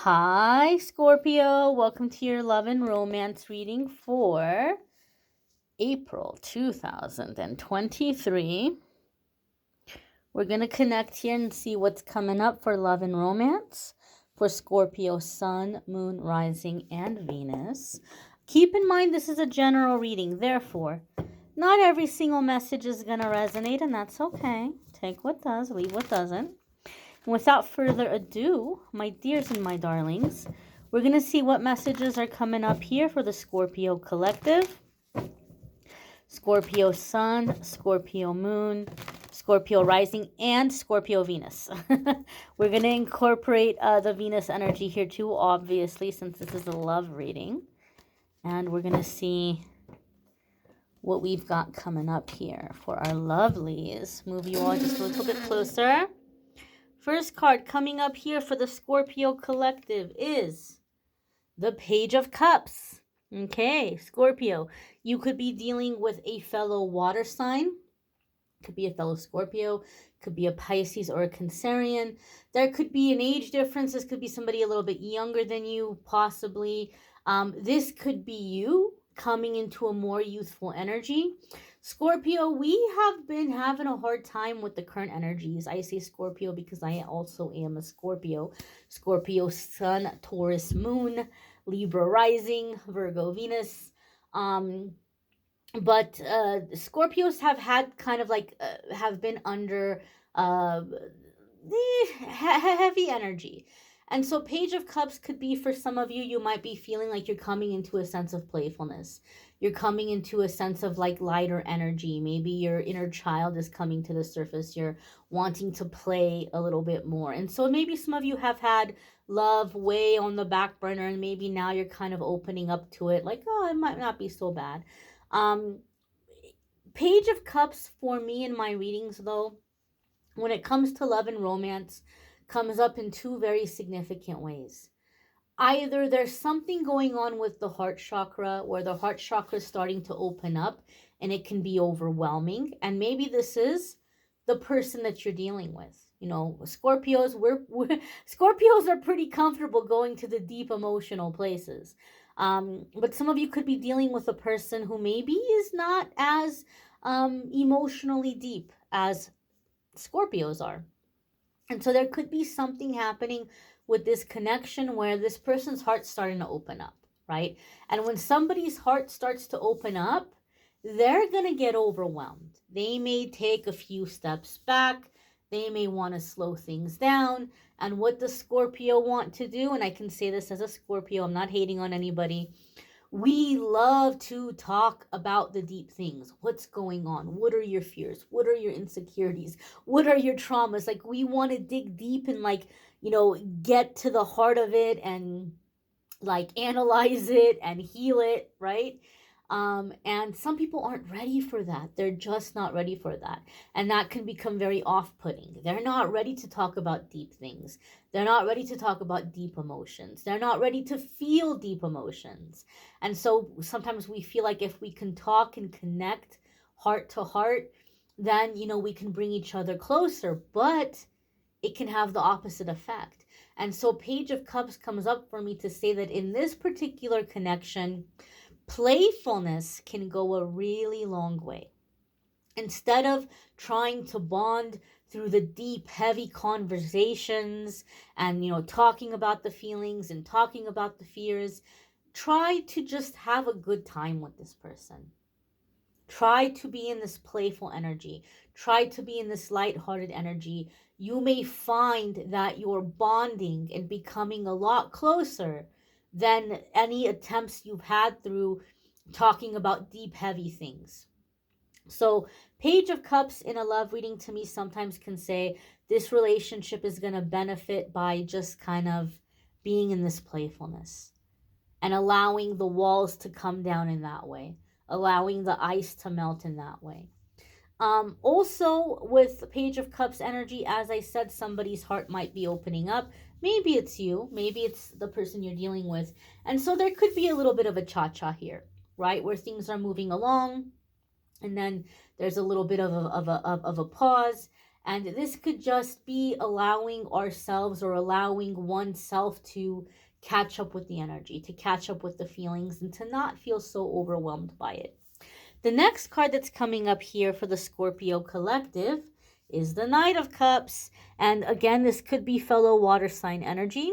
Hi, Scorpio. Welcome to your love and romance reading for April 2023. We're going to connect here and see what's coming up for love and romance for Scorpio Sun, Moon, Rising, and Venus. Keep in mind this is a general reading. Therefore, not every single message is going to resonate, and that's okay. Take what does, leave what doesn't. Without further ado, my dears and my darlings, we're going to see what messages are coming up here for the Scorpio collective. Scorpio Sun, Scorpio Moon, Scorpio Rising, and Scorpio Venus. We're going to incorporate the Venus energy here too, obviously, since this is a love reading. And we're going to see what we've got coming up here for our lovelies. Move you all just a little bit closer. First card coming up here for the Scorpio collective is the Page of Cups. Okay, Scorpio, you could be dealing with a fellow water sign. Could be a fellow Scorpio, could be a Pisces or a Cancerian. There could be an age difference. This could be somebody a little bit younger than you, possibly. This could be you coming into a more youthful energy. Scorpio, we have been having a hard time with the current energies. I say Scorpio because I also am a Scorpio. Scorpio Sun, Taurus Moon, Libra Rising, Virgo Venus. But Scorpios have had kind of like, have been under heavy energy. And so Page of Cups could be, for some of you, you might be feeling like you're coming into a sense of playfulness. You're coming into a sense of like lighter energy. Maybe your inner child is coming to the surface. You're wanting to play a little bit more. And so maybe some of you have had love way on the back burner, and maybe now you're kind of opening up to it. Like, oh, it might not be so bad. Page of Cups for me in my readings, though, when it comes to love and romance, comes up in two very significant ways. Either there's something going on with the heart chakra, where the heart chakra is starting to open up and it can be overwhelming. And maybe this is the person that you're dealing with. You know, Scorpios, Scorpios are pretty comfortable going to the deep emotional places. But some of you could be dealing with a person who maybe is not as emotionally deep as Scorpios are. And so there could be something happening with this connection where this person's heart's starting to open up, right? And when somebody's heart starts to open up, they're going to get overwhelmed. They may take a few steps back. They may want to slow things down. And what does Scorpio want to do? And I can say this as a Scorpio, I'm not hating on anybody. We love to talk about the deep things. What's going on? What are your fears? What are your insecurities? What are your traumas? Like, we want to dig deep and, like, you know, get to the heart of it and like analyze it and heal it, right? And some people aren't ready for that. They're just not ready for that. And that can become very off-putting. They're not ready to talk about deep things. They're not ready to talk about deep emotions. They're not ready to feel deep emotions. And so sometimes we feel like if we can talk and connect heart to heart, then, you know, we can bring each other closer, but it can have the opposite effect. And so Page of Cups comes up for me to say that in this particular connection, playfulness can go a really long way. Instead of trying to bond through the deep, heavy conversations and, you know, talking about the feelings and talking about the fears, try to just have a good time with this person. Try to be in this playful energy. Try to be in this lighthearted energy. You may find that you're bonding and becoming a lot closer than any attempts you've had through talking about deep, heavy things. So Page of Cups in a love reading to me sometimes can say this relationship is going to benefit by just kind of being in this playfulness and allowing the walls to come down in that way, allowing the ice to melt in that way. Also with Page of Cups energy, as I said, somebody's heart might be opening up. Maybe it's you, maybe it's the person you're dealing with. And so there could be a little bit of a cha-cha here, right? Where things are moving along and then there's a little bit of a pause. And this could just be allowing ourselves or allowing oneself to catch up with the energy, to catch up with the feelings, and to not feel so overwhelmed by it. The next card that's coming up here for the Scorpio collective is the Knight of Cups. And again, this could be fellow water sign energy,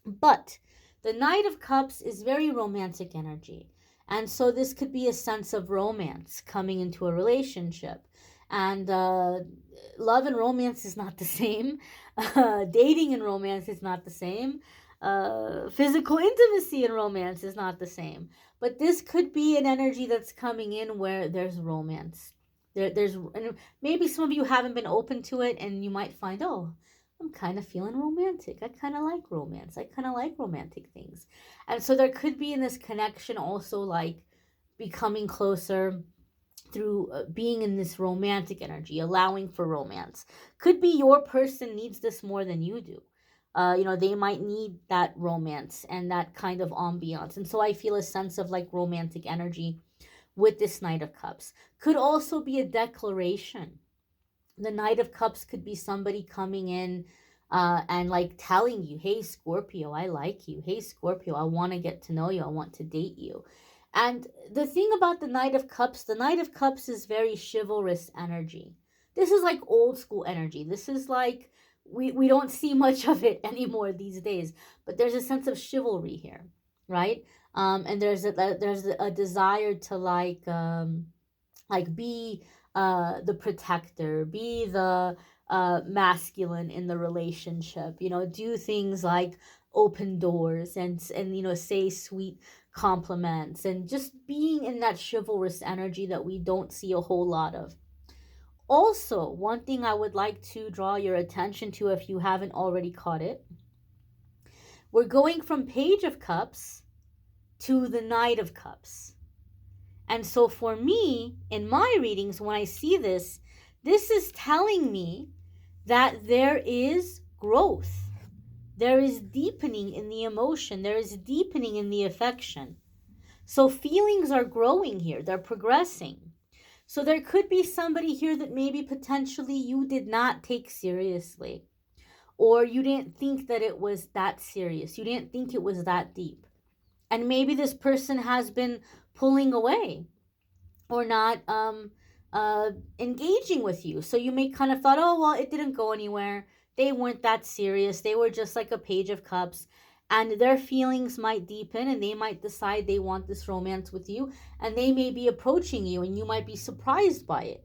but the Knight of Cups is very romantic energy. And so this could be a sense of romance coming into a relationship. And love and romance is not the same. Dating and romance is not the same. Physical intimacy and romance is not the same. But this could be an energy that's coming in where there's romance. There's, and maybe some of you haven't been open to it, and you might find, oh, I'm kind of feeling romantic. I kind of like romance. I kind of like romantic things. And so there could be in this connection also like becoming closer through being in this romantic energy, allowing for romance. Could be your person needs this more than you do. They might need that romance and that kind of ambiance. And so I feel a sense of like romantic energy with this Knight of Cups. Could also be a declaration. The Knight of Cups could be somebody coming in and like telling you, hey, Scorpio, I like you. Hey, Scorpio, I want to get to know you. I want to date you. And the thing about the Knight of Cups is very chivalrous energy. This is like old school energy. This is like, we don't see much of it anymore these days, but there's a sense of chivalry here, right? And there's a desire to like be the protector, be the masculine in the relationship, do things like open doors and say sweet compliments, and just being in that chivalrous energy that we don't see a whole lot of. Also, one thing I would like to draw your attention to, if you haven't already caught it, we're going from Page of Cups to the Knight of Cups. And so for me, in my readings, when I see this, this is telling me that there is growth. There is deepening in the emotion. There is deepening in the affection. So feelings are growing here. They're progressing. So there could be somebody here that maybe potentially you did not take seriously, or you didn't think that it was that serious. You didn't think it was that deep. And maybe this person has been pulling away or not engaging with you. So you may kind of thought, oh, well, it didn't go anywhere. They weren't that serious. They were just like a Page of Cups. And their feelings might deepen, and they might decide they want this romance with you. And they may be approaching you, and you might be surprised by it.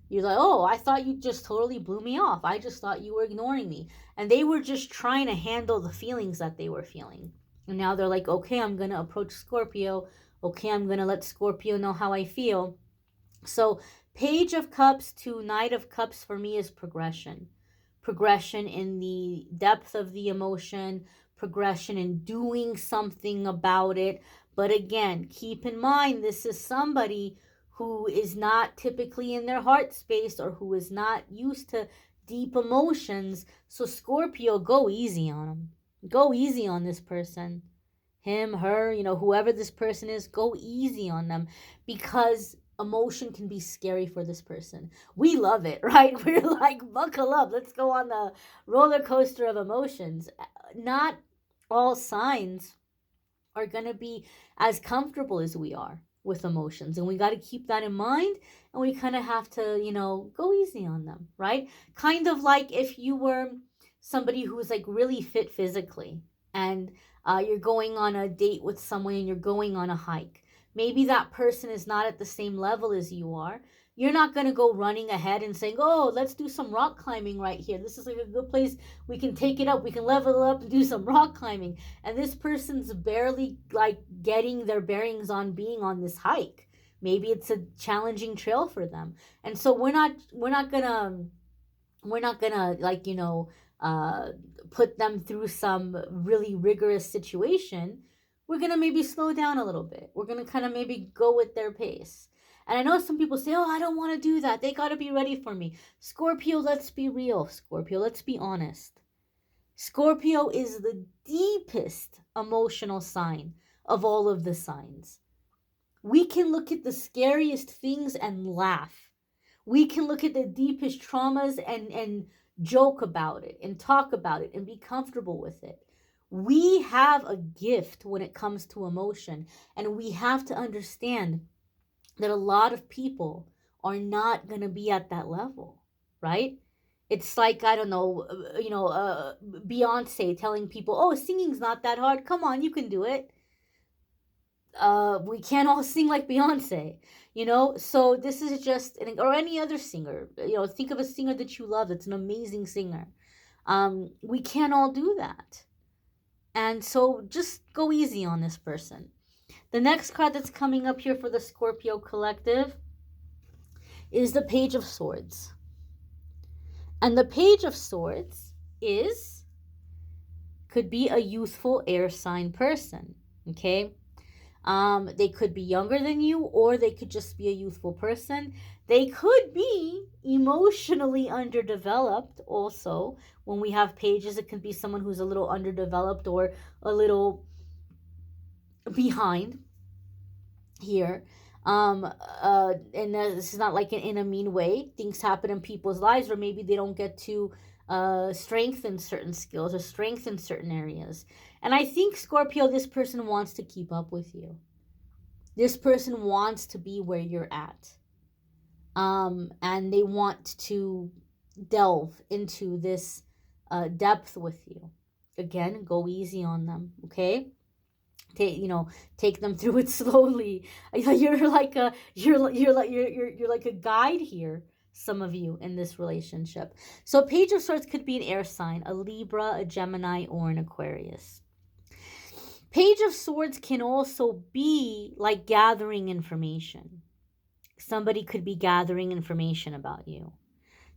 You're like, oh, I thought you just totally blew me off. I just thought you were ignoring me. And they were just trying to handle the feelings that they were feeling. And now they're like, okay, I'm going to approach Scorpio. Okay, I'm going to let Scorpio know how I feel. So Page of Cups to Knight of Cups for me is progression. Progression in the depth of the emotion, progression in doing something about it. But again, keep in mind, this is somebody who is not typically in their heart space, or who is not used to deep emotions. So Scorpio, go easy on them. Go easy on this person. Him, her, whoever this person is, go easy on them, because emotion can be scary for this person. We love it, right? We're like, buckle up. Let's go on the roller coaster of emotions. Not all signs are going to be as comfortable as we are with emotions. And we got to keep that in mind. And we kind of have to, go easy on them, right? Kind of like if you were somebody who's like really fit physically, and you're going on a date with someone, and you're going on a hike. Maybe that person is not at the same level as you are. You're not going to go running ahead and saying, oh, let's do some rock climbing right here. This is like a good place. We can take it up. We can level up and do some rock climbing. And this person's barely like getting their bearings on being on this hike. Maybe it's a challenging trail for them. And so we're not gonna like, put them through some really rigorous situation. We're going to maybe slow down a little bit. We're going to kind of maybe go with their pace. And I know some people say, oh, I don't want to do that. They got to be ready for me. Scorpio, let's be real. Scorpio, let's be honest. Scorpio is the deepest emotional sign of all of the signs. We can look at the scariest things and laugh. We can look at the deepest traumas and joke about it and talk about it and be comfortable with it. We have a gift when it comes to emotion, and we have to understand that a lot of people are not going to be at that level, right? It's like, I don't know, Beyonce telling people, oh, singing's not that hard. Come on, you can do it. We can't all sing like Beyonce, So this is just, or any other singer. Think of a singer that you love. That's an amazing singer. We can't all do that. And so just go easy on this person. The next card that's coming up here for the Scorpio collective is the Page of Swords. And the Page of Swords could be a youthful air sign person, okay? They could be younger than you, or they could just be a youthful person. They could be emotionally underdeveloped also. When we have pages, it can be someone who's a little underdeveloped or a little behind here. And this is not like in a mean way. Things happen in people's lives, or maybe they don't get to strengthen certain skills or strengthen certain areas. And I think, Scorpio, this person wants to keep up with you. This person wants to be where you're at. And they want to delve into this depth with you. Again, go easy on them, okay? Take them through it slowly. You're like a guide here, some of you, in this relationship. So Page of Swords could be an air sign, a Libra, a Gemini, or an Aquarius. Page of Swords can also be like gathering information. Somebody could be gathering information about you.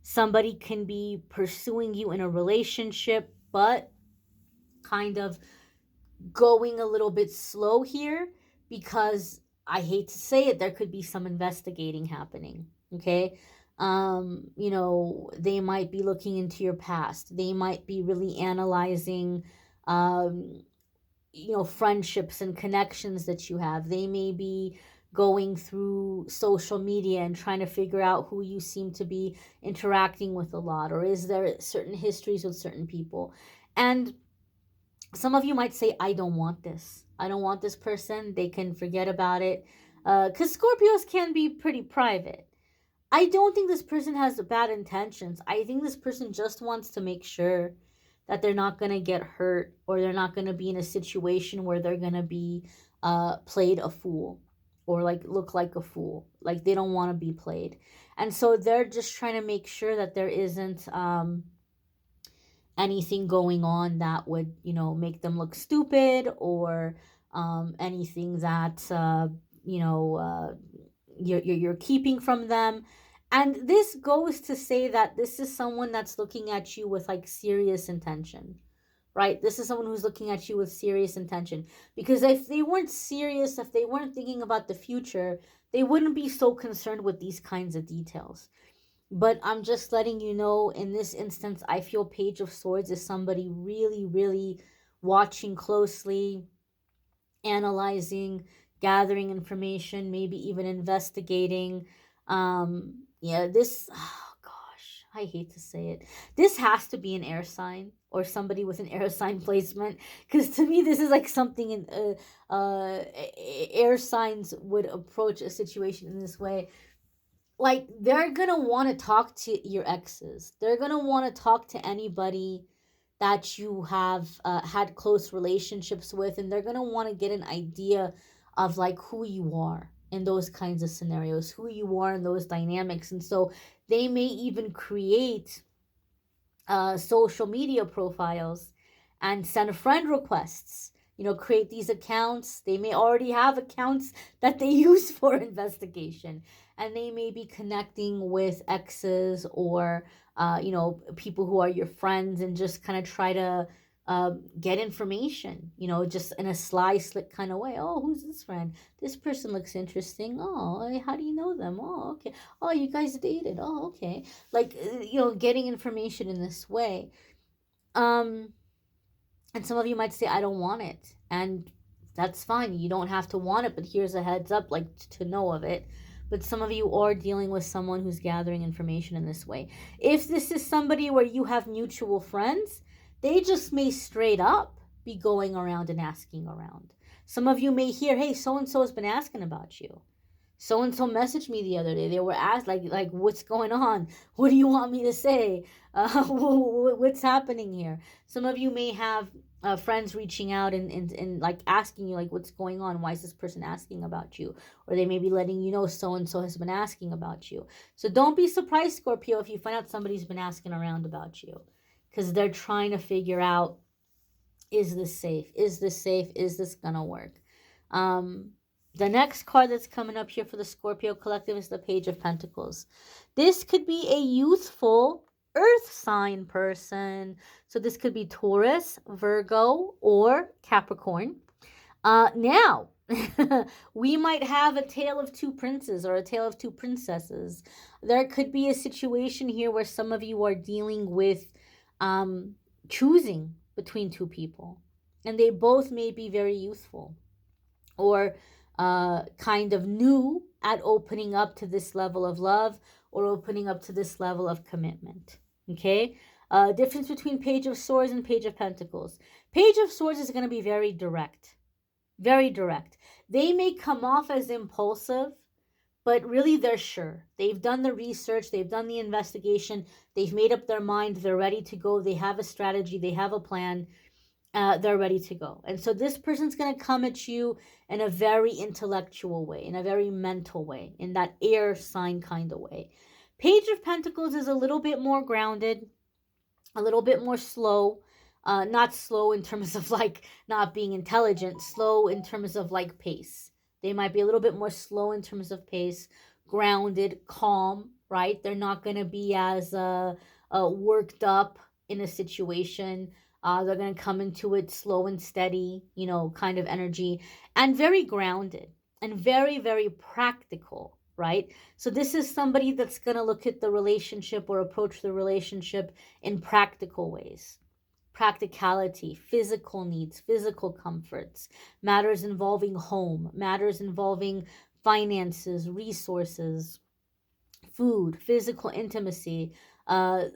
Somebody can be pursuing you in a relationship, but kind of going a little bit slow here, because I hate to say it, there could be some investigating happening, okay? They might be looking into your past. They might be really analyzing friendships and connections that you have. They may be going through social media and trying to figure out who you seem to be interacting with a lot, or is there certain histories with certain people. And some of you might say, I don't want this. I don't want this person. They can forget about it. Because Scorpios can be pretty private. I don't think this person has bad intentions. I think this person just wants to make sure that they're not going to get hurt, or they're not going to be in a situation where they're going to be played a fool, or like look like a fool. Like they don't want to be played. And so they're just trying to make sure that there isn't anything going on that would, make them look stupid, or anything that, you're keeping from them. And this goes to say that this is someone that's looking at you with like serious intention, right? This is someone who's looking at you with serious intention. Because if they weren't serious, if they weren't thinking about the future, they wouldn't be so concerned with these kinds of details. But I'm just letting you know, in this instance, I feel Page of Swords is somebody really, really watching closely, analyzing, gathering information, maybe even investigating. Oh gosh, I hate to say it. This has to be an air sign, or somebody with an air sign placement, because to me this is like something in air signs would approach a situation in this way. Like, they're gonna want to talk to your exes. They're gonna want to talk to anybody that you have had close relationships with, and they're gonna want to get an idea of like who you are in those kinds of scenarios, who you are in those dynamics. And so they may even create social media profiles and send friend requests, create these accounts. They may already have accounts that they use for investigation, and they may be connecting with exes, or people who are your friends, and just kind of try to get information, just in a sly, slick kind of way. Oh, who's this friend? This person looks interesting. Oh, how do you know them? Oh, okay. Oh, you guys dated. Oh, okay. Like, getting information in this way. And some of you might say, I don't want it. And that's fine. You don't have to want it, but here's a heads up, like, to know of it. but some of you are dealing with someone who's gathering information in this way. If this is somebody where you have mutual friends, they just may straight up be going around and asking around. Some of you may hear, hey, so-and-so has been asking about you. So-and-so messaged me the other day. They were asked, like, what's going on? What do you want me to say? What's happening here? Some of you may have friends reaching out and like asking you, like, what's going on? Why is this person asking about you? Or they may be letting you know so-and-so has been asking about you. So don't be surprised, Scorpio, if you find out somebody's been asking around about you, because they're trying to figure out, is this safe? Is this safe? Is this gonna work? The next card that's coming up here for the Scorpio collective is the Page of Pentacles. This could be a youthful earth sign person. So this could be Taurus, Virgo, or Capricorn. Now, we might have a tale of two princes or a tale of two princesses. There could be a situation here where some of you are dealing with choosing between two people. And they both may be very youthful or kind of new at opening up to this level of love or opening up to this level of commitment. Okay? Difference between Page of Swords and Page of Pentacles. Page of Swords is going to be very direct. Very direct. They may come off as impulsive, but really they're sure. They've done the research. They've done the investigation. They've made up their mind. They're ready to go. They have a strategy. They have a plan. They're ready to go. And so this person's going to come at you in a very intellectual way, in a very mental way, in that air sign kind of way. Page of Pentacles is a little bit more grounded, a little bit more slow. Not slow in terms of like not being intelligent, slow in terms of like pace. They might be a little bit more slow in terms of pace, grounded, calm, right? They're not going to be as worked up in a situation. They're going to come into it slow and steady, you know, kind of energy, and very grounded and very, very practical, right? So this is somebody that's going to look at the relationship or approach the relationship in practical ways. Practicality, physical needs, physical comforts, matters involving home, matters involving finances, resources, food, physical intimacy,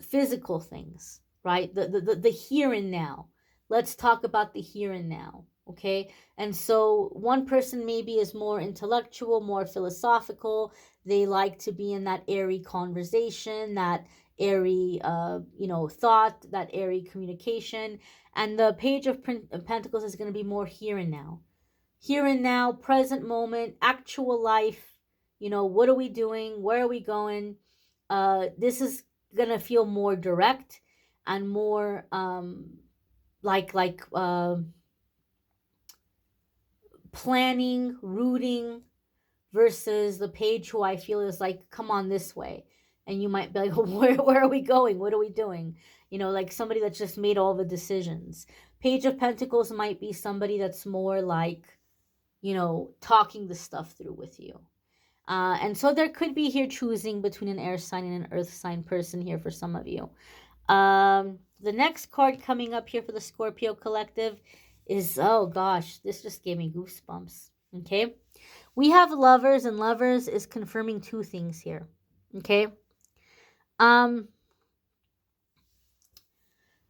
physical things. Right? The here and now. Let's talk about the here and now. Okay? And so one person maybe is more intellectual, more philosophical. They like to be in that airy conversation, that airy, thought, that airy communication. And the Page of Pentacles is going to be more here and now. Here and now, present moment, actual life. You know, what are we doing? Where are we going? This is going to feel more direct and more planning, rooting, versus the page who I feel is like, come on this way. And you might be like, where are we going? What are we doing? You know, like somebody that's just made all the decisions. Page of Pentacles might be somebody that's more like, you know, talking the stuff through with you. And so there could be here choosing between an air sign and an earth sign person here for some of you. The next card coming up here for the Scorpio collective is, oh gosh, this just gave me goosebumps. Okay. We have Lovers, and Lovers is confirming two things here. Okay.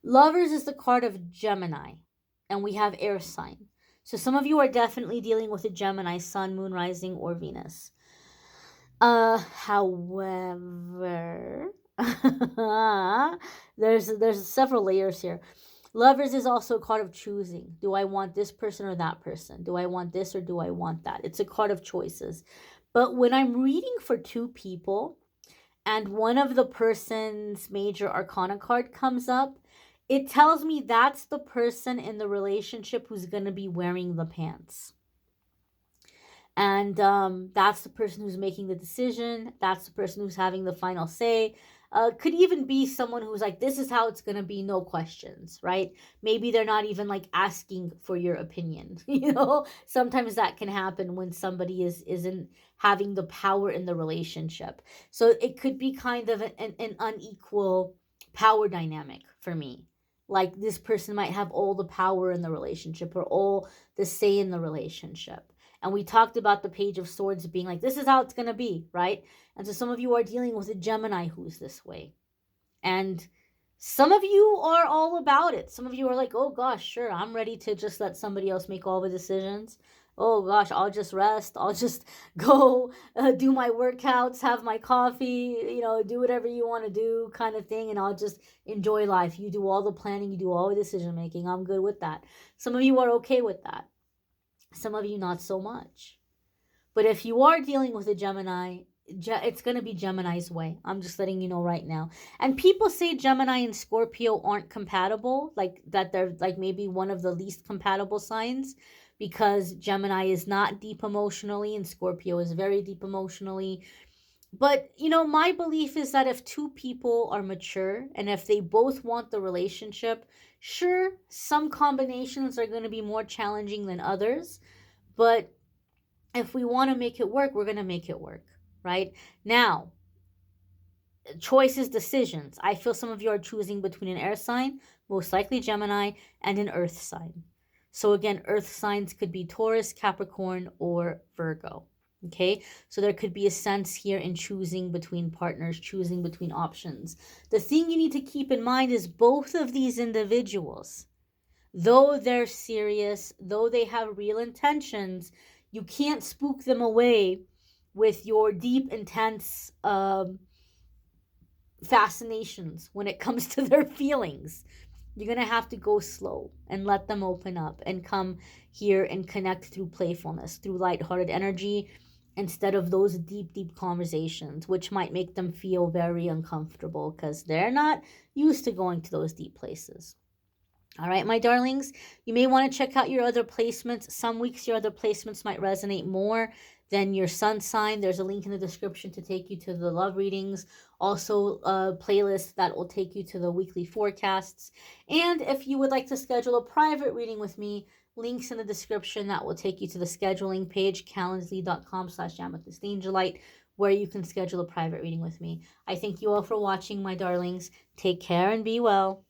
Lovers is the card of Gemini, and we have air sign. So some of you are definitely dealing with a Gemini, Sun, Moon, Rising, or Venus. However, there's several layers here. Lovers is also a card of choosing. Do I want this person or that person? Do I want this or do I want that? It's a card of choices. But when I'm reading for two people and one of the person's major arcana card comes up, it tells me that's the person in the relationship who's going to be wearing the pants. And that's the person who's making the decision. That's the person who's having the final say. Could even be someone who's like, this is how it's going to be, no questions, right? Maybe they're not even like asking for your opinion. You know, sometimes that can happen when somebody isn't having the power in the relationship. So it could be kind of an unequal power dynamic for me. Like this person might have all the power in the relationship or all the say in the relationship. And we talked about the Page of Swords being like, this is how it's going to be, right? And so some of you are dealing with a Gemini who's this way. And some of you are all about it. Some of you are like, oh gosh, sure, I'm ready to just let somebody else make all the decisions. Oh gosh, I'll just rest. I'll just go do my workouts, have my coffee, do whatever you want to do kind of thing. And I'll just enjoy life. You do all the planning, you do all the decision making. I'm good with that. Some of you are okay with that. Some of you not so much. But if you are dealing with a Gemini, it's going to be Gemini's way. I'm just letting you know right now. And people say Gemini and Scorpio aren't compatible, like that they're like maybe one of the least compatible signs, because Gemini is not deep emotionally and Scorpio is very deep emotionally. But, my belief is that if two people are mature and if they both want the relationship, sure, some combinations are going to be more challenging than others. But if we want to make it work, we're going to make it work, right? Now, choices, decisions. I feel some of you are choosing between an air sign, most likely Gemini, and an earth sign. So again, earth signs could be Taurus, Capricorn, or Virgo. Okay, so there could be a sense here in choosing between partners, choosing between options. The thing you need to keep in mind is both of these individuals, though they're serious, though they have real intentions, you can't spook them away with your deep, intense fascinations when it comes to their feelings. You're going to have to go slow and let them open up and come here and connect through playfulness, through lighthearted energy, instead of those deep, deep conversations, which might make them feel very uncomfortable because they're not used to going to those deep places. All right, my darlings, you may want to check out your other placements. Some weeks your other placements might resonate more than your sun sign. There's a link in the description to take you to the love readings. Also, a playlist that will take you to the weekly forecasts. And if you would like to schedule a private reading with me, links in the description that will take you to the scheduling page, calendly.com/amethystangellite, where you can schedule a private reading with me. I thank you all for watching, my darlings. Take care and be well.